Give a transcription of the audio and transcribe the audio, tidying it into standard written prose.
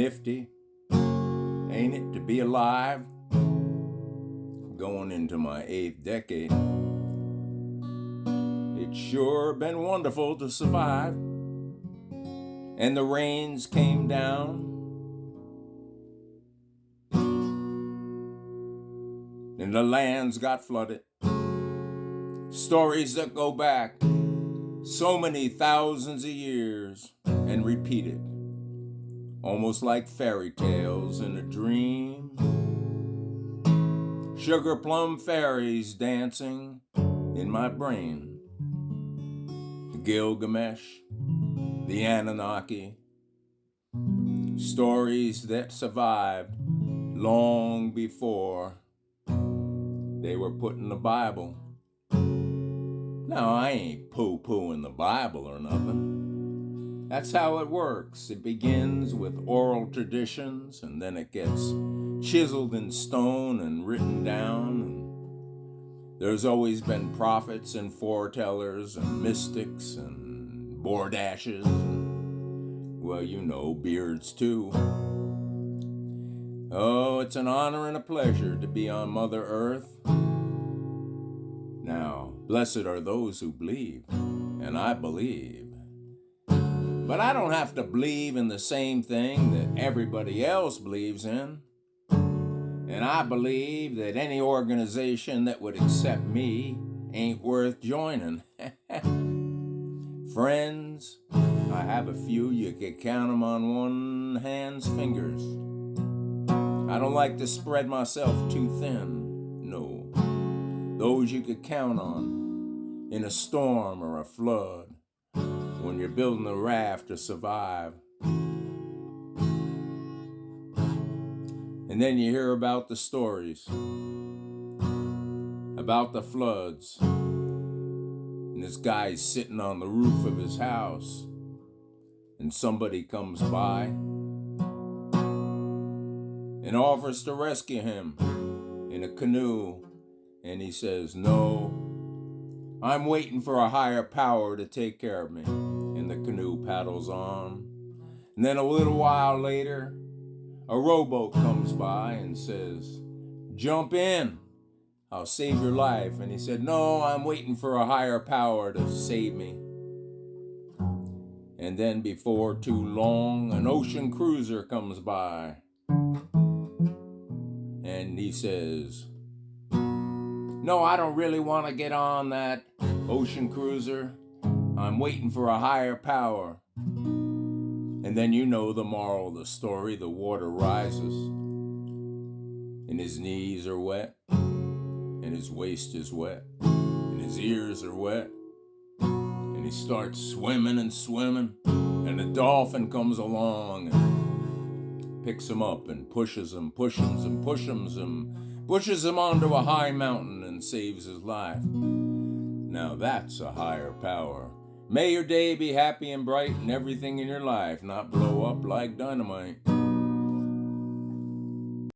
nifty, ain't it, to be alive? Going into my 8th decade. It's sure been wonderful to survive. And the rains came down, and the lands got flooded. Stories that go back so many thousands of years and repeated, almost like fairy tales in a dream. Sugar plum fairies dancing in my brain. Gilgamesh, the Anunnaki, stories that survived long before they were put in the Bible. Now, I ain't poo-pooing the Bible or nothing. That's how it works. It begins with oral traditions, and then it gets chiseled in stone and written down. And there's always been prophets and foretellers and mystics and bordashes and, well, you know, beards too. Oh, it's an honor and a pleasure to be on Mother Earth. Now, blessed are those who believe, and I believe. But I don't have to believe in the same thing that everybody else believes in. And I believe that any organization that would accept me ain't worth joining. Friends, I have a few, you can count them on one hand's fingers. I don't like to spread myself too thin, no. Those you could count on in a storm or a flood when you're building a raft to survive. And then you hear about the stories, about the floods, and this guy's sitting on the roof of his house, and somebody comes by and offers to rescue him in a canoe, and he says, "No, I'm waiting for a higher power to take care of me." And the canoe paddles on. And then a little while later, a rowboat comes by and says, "Jump in, I'll save your life." And he said, "No, I'm waiting for a higher power to save me." And then before too long, an ocean cruiser comes by. And he says, "No, I don't really want to get on that ocean cruiser. I'm waiting for a higher power." And then you know the moral of the story. The water rises, and his knees are wet, and his waist is wet, and his ears are wet, and he starts swimming and swimming, and a dolphin comes along and picks him up and pushes him onto a high mountain and saves his life. Now that's a higher power. May your day be happy and bright and everything in your life not blow up like dynamite.